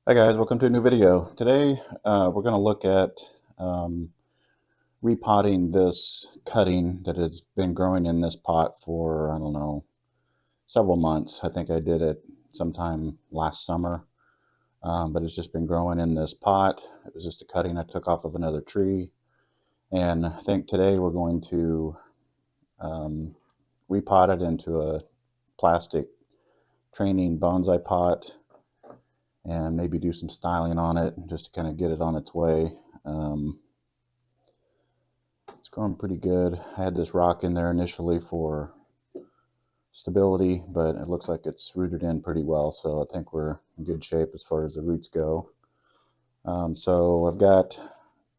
Hi guys, welcome to a new video. Today we're going to look at um, repotting this cutting that has been growing in this pot for, I don't know, several months. I think I did it sometime last summer, but it's just been growing in this pot. It was just a cutting I took off of another tree, and I think today we're going to repot it into a plastic training bonsai pot and maybe do some styling on it just to kind of get it on its way. It's growing pretty good. I had this rock in there initially for stability, but it looks like it's rooted in pretty well, so I think we're in good shape as far as the roots go. So I've got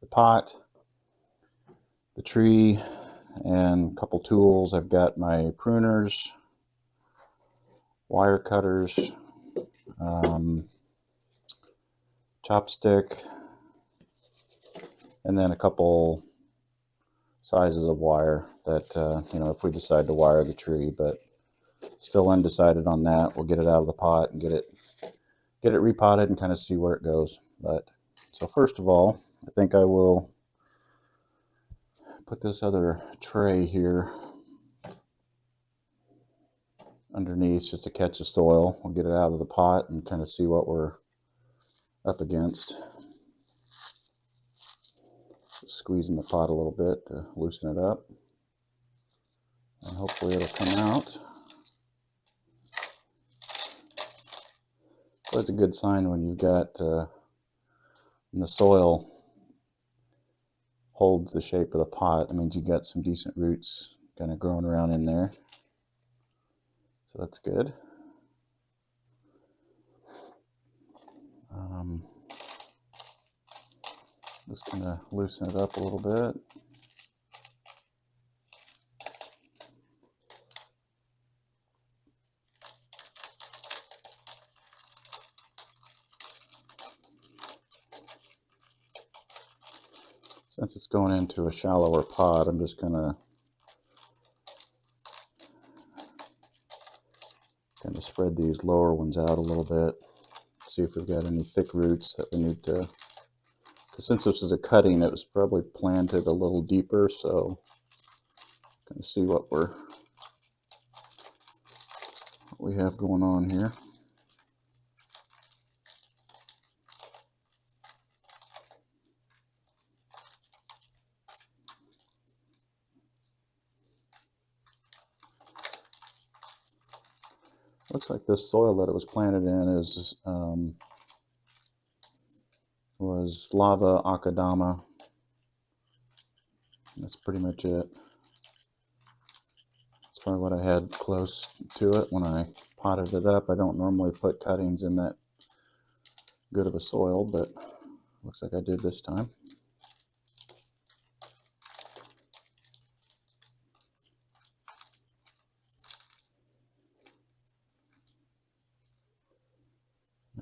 the pot, the tree, and a couple tools. I've got my pruners, wire cutters, chopstick, and then a couple sizes of wire that, if we decide to wire the tree, but still undecided on that. We'll get it out of the pot and get it repotted and kind of see where it goes. But so first of all, I think I will put this other tray here underneath just to catch the soil. We'll get it out of the pot and kind of see what we're up against. Just squeezing the pot a little bit to loosen it up, and hopefully it'll come out. It's a good sign when you've got and the soil holds the shape of the pot. That means you got some decent roots kind of growing around in there. So that's good. Just kind of loosen it up a little bit. Since it's going into a shallower pot, I'm just going to kind of spread these lower ones out a little bit. See if we've got any thick roots that we need to, because since this is a cutting, it was probably planted a little deeper, so kind of see what we have going on here. Looks like this soil that it was planted in is was lava akadama. That's pretty much it. That's probably what I had close to it when I potted it up. I don't normally put cuttings in that good of a soil, but looks like I did this time.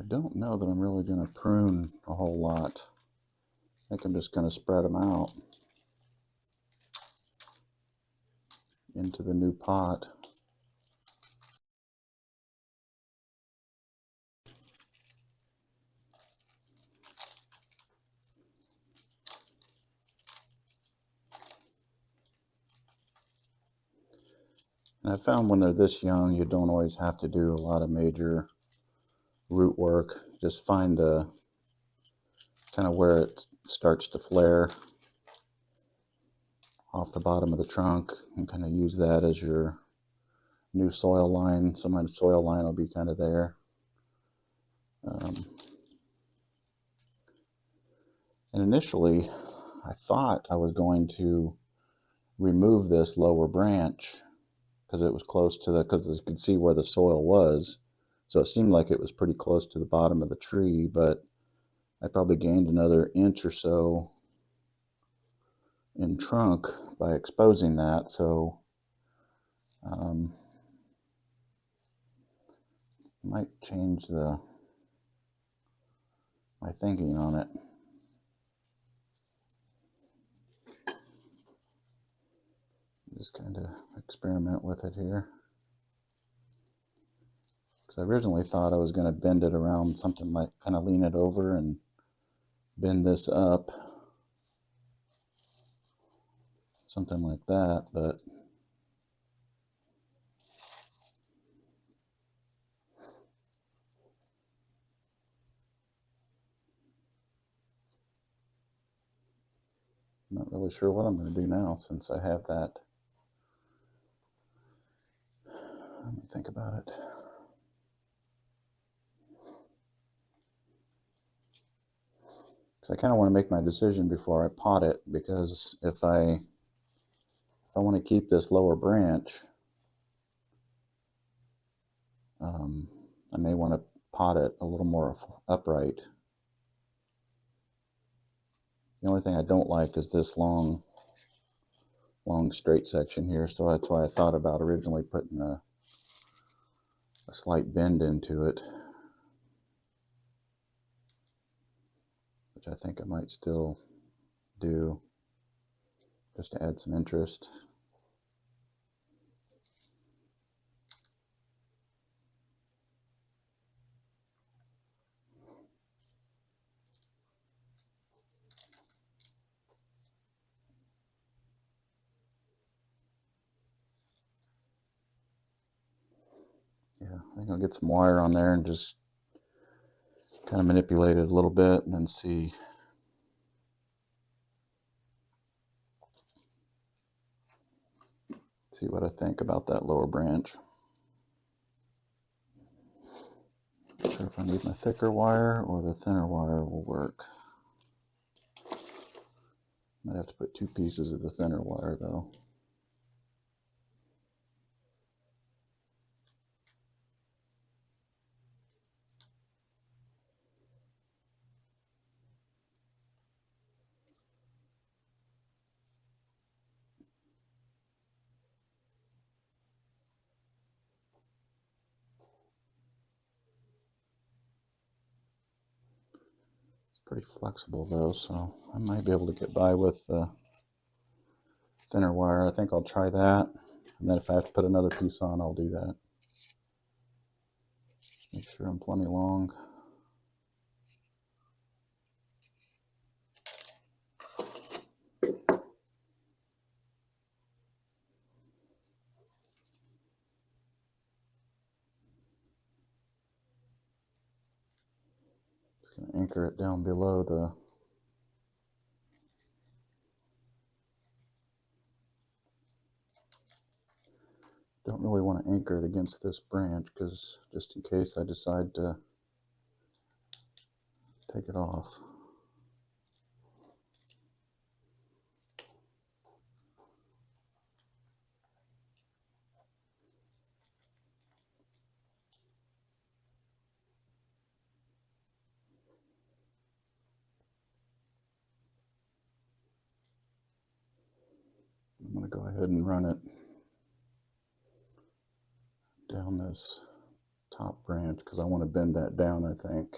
I don't know that I'm really going to prune a whole lot. I think I'm just going to spread them out into the new pot. And I found when they're this young, you don't always have to do a lot of major root work. Just find the kind of where it starts to flare off the bottom of the trunk and kind of use that as your new soil line. So my soil line will be kind of there. And initially, I thought I was going to remove this lower branch because it was close to because you could see where the soil was. So it seemed like it was pretty close to the bottom of the tree, but I probably gained another inch or so in trunk by exposing that. So might change my thinking on it. Just kind of experiment with it here. Because I originally thought I was going to bend it around something like kind of lean it over and bend this up, something like that, but I'm not really sure what I'm going to do now since I have that. Let me think about it. Because I kind of want to make my decision before I pot it, because if I want to keep this lower branch, I may want to pot it a little more upright. The only thing I don't like is this long straight section here, so that's why I thought about originally putting a slight bend into it, which I think I might still do just to add some interest. Yeah, I think I'll get some wire on there and just kind of manipulate it a little bit and then see what I think about that lower branch. Not sure if I need my thicker wire or the thinner wire will work. Might have to put 2 pieces of the thinner wire though. Pretty flexible though, so I might be able to get by with thinner wire. I think I'll try that, and then if I have to put another piece on, I'll do that. Make sure I'm plenty long. Just going to anchor it down below the don't really want to anchor it against this branch, because just in case I decide to take it off. I'm going to go ahead and run it down this top branch because I want to bend that down, I think.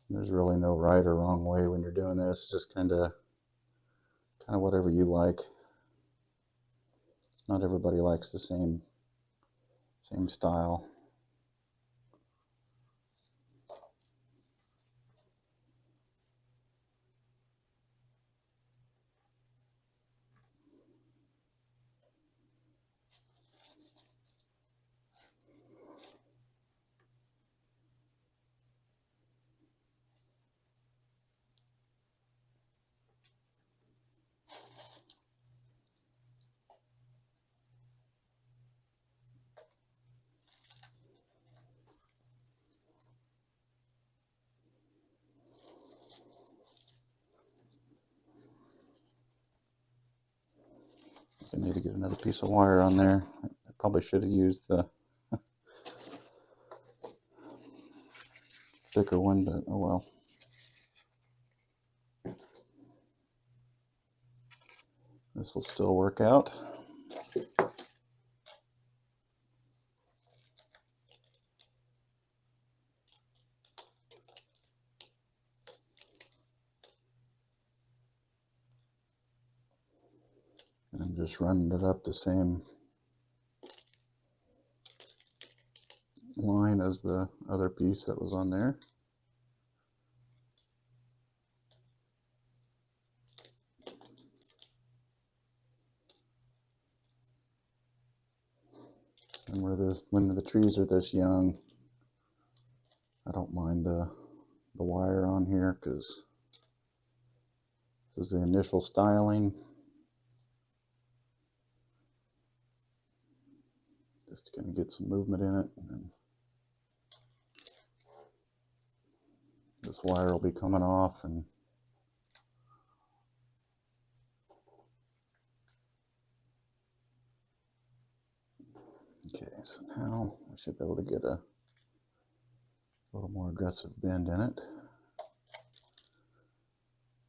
There's really no right or wrong way when you're doing this. Just kind of whatever you like. Not everybody likes the same style. I need to get another piece of wire on there. I probably should have used the thicker one, but oh well. This will still work out. And I'm just running it up the same line as the other piece that was on there. And when the trees are this young, I don't mind the wire on here because this is the initial styling. Just to kind of get some movement in it. And then this wire will be coming off, and okay, so now I should be able to get a little more aggressive bend in it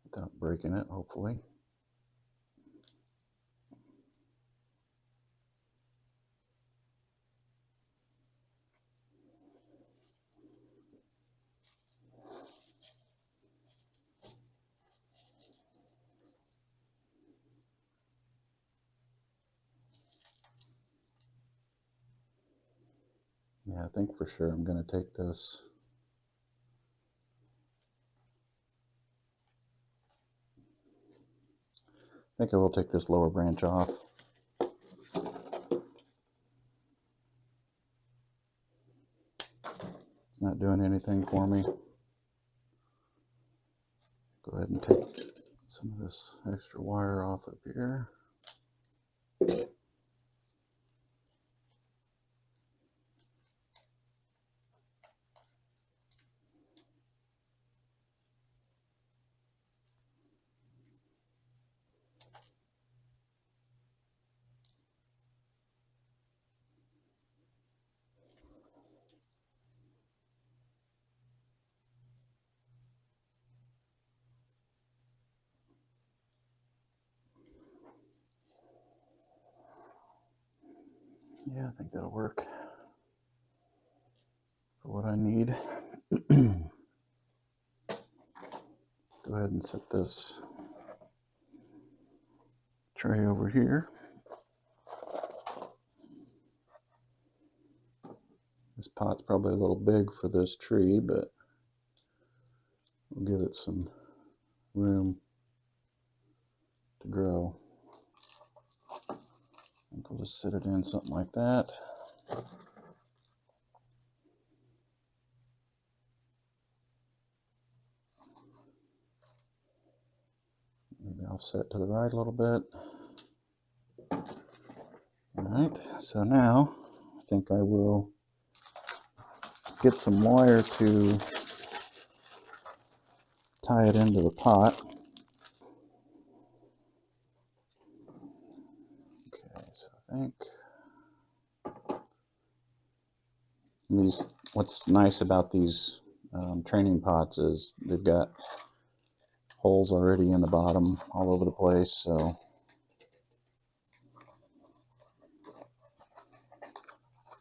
without breaking it, hopefully. Yeah, I think for sure I'm going to take this. I think I will take this lower branch off. It's not doing anything for me. Go ahead and take some of this extra wire off up here. Yeah, I think that'll work for what I need. Go ahead and set this tray over here. This pot's probably a little big for this tree, but we'll give it some room to grow. I think we'll just sit it in something like that. Maybe offset to the right a little bit. All right, so now I think I will get some wire to tie it into the pot. Okay, so I think what's nice about these training pots is they've got holes already in the bottom all over the place, so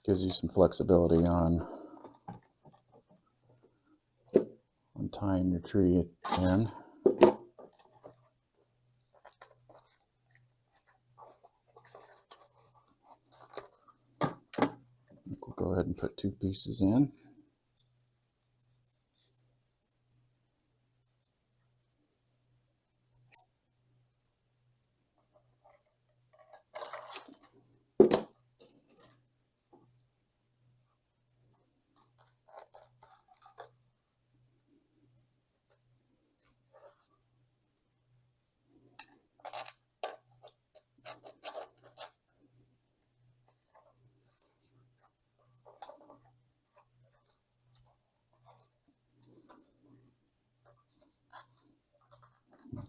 gives you some flexibility on tying your tree in. We'll go ahead and put 2 pieces in.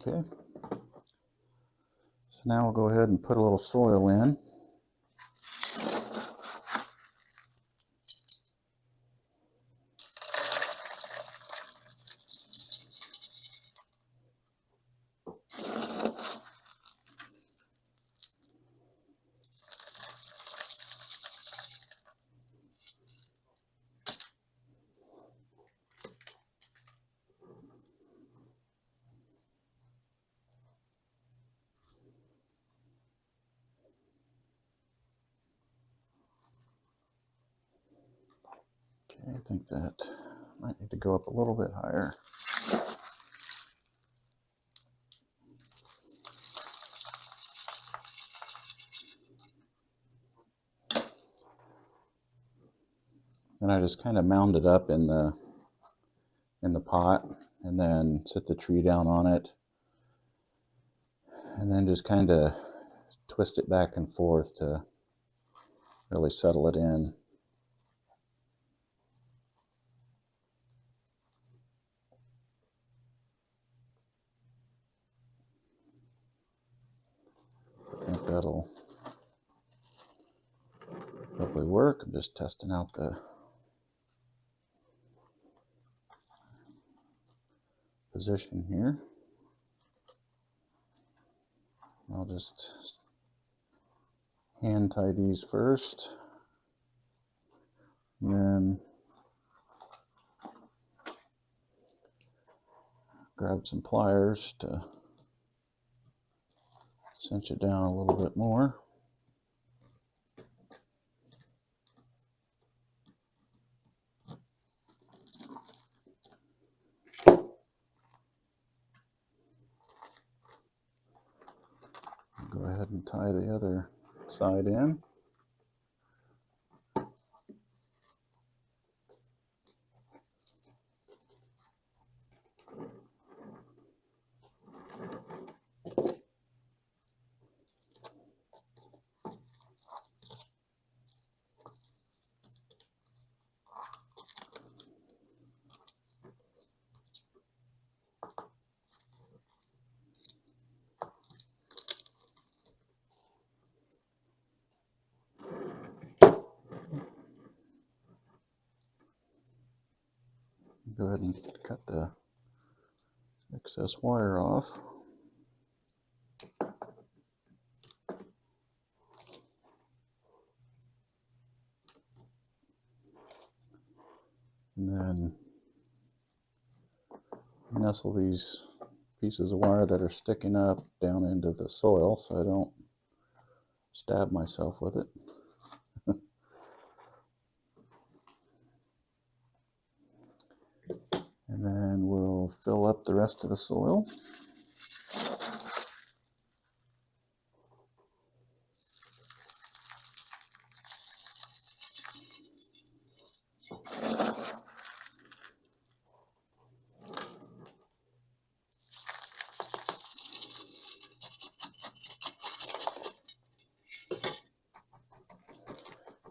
Okay, so now we'll go ahead and put a little soil in. I think that might need to go up a little bit higher. And I just kind of mound it up in the pot, and then sit the tree down on it, and then just kind of twist it back and forth to really settle it in. I think that'll probably work. I'm just testing out the position here. I'll just hand tie these first, and then grab some pliers to cinch it down a little bit more. Go ahead and tie the other side in. Go ahead and cut the excess wire off. And then nestle these pieces of wire that are sticking up down into the soil so I don't stab myself with it. And then we'll fill up the rest of the soil.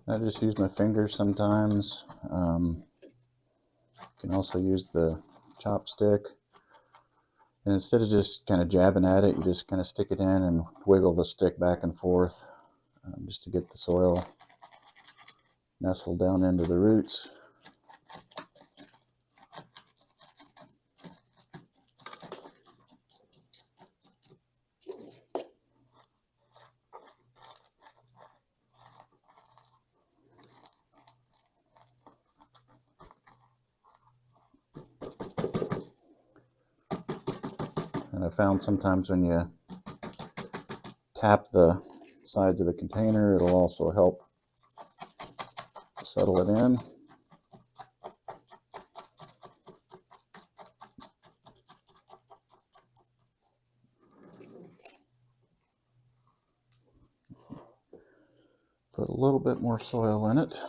I just use my fingers sometimes. You can also use the chopstick. And instead of just kind of jabbing at it, you just kind of stick it in and wiggle the stick back and forth just to get the soil nestled down into the roots. And I found sometimes when you tap the sides of the container, it'll also help settle it in. Put a little bit more soil in it.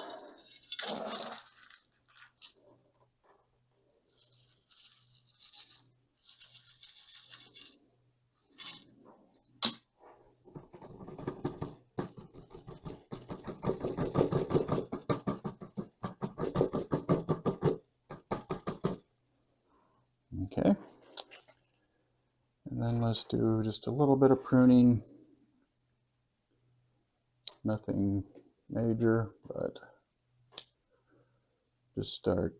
Okay, and then let's do just a little bit of pruning. Nothing major, but just start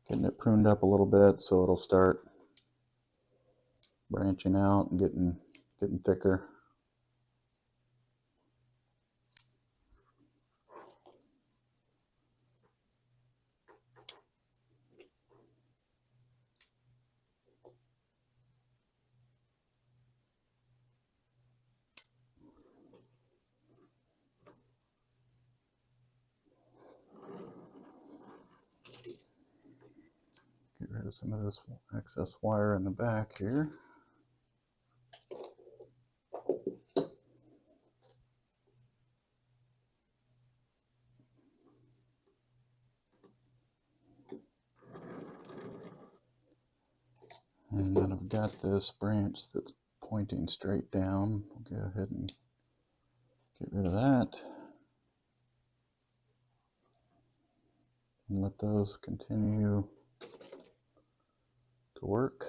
getting it pruned up a little bit so it'll start branching out and getting thicker. rid of some of this excess wire in the back here. And then I've got this branch that's pointing straight down. I'll go ahead and get rid of that. And let those continue to work.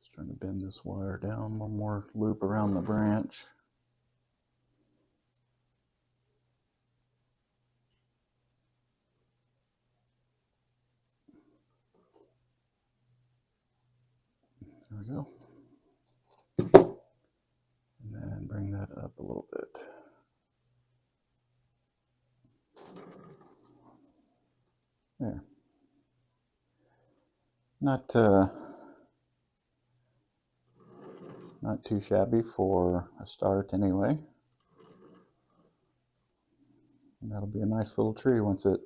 Just trying to bend this wire down, one more loop around the branch. There we go. And then bring that up a little bit. There. Not too shabby for a start anyway. And that'll be a nice little tree once it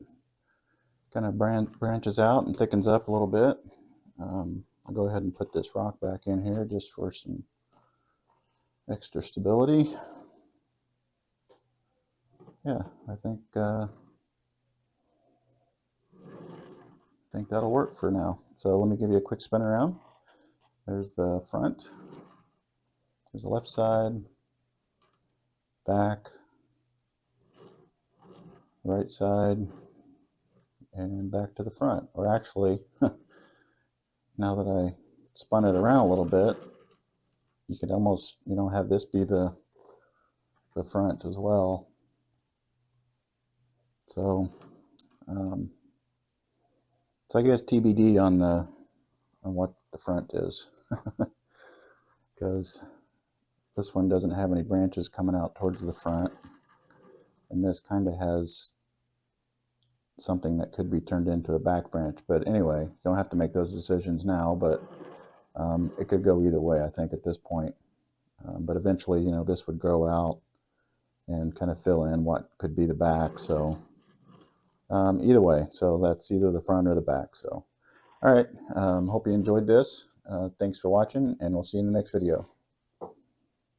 kind of branches out and thickens up a little bit. I'll go ahead and put this rock back in here just for some extra stability. Yeah, I think that'll work for now. So let me give you a quick spin around. There's the front. There's the left side, back, right side, and back to the front. Or actually, now that I spun it around a little bit, you could almost, have this be the front as well. So, so I guess TBD on what the front is, because this one doesn't have any branches coming out towards the front, and this kind of has something that could be turned into a back branch. But anyway, you don't have to make those decisions now, but it could go either way, I think, at this point. But eventually, this would grow out and kind of fill in what could be the back. So either way, so that's either the front or the back. So all right, hope you enjoyed this. Thanks for watching, and we'll see you in the next video.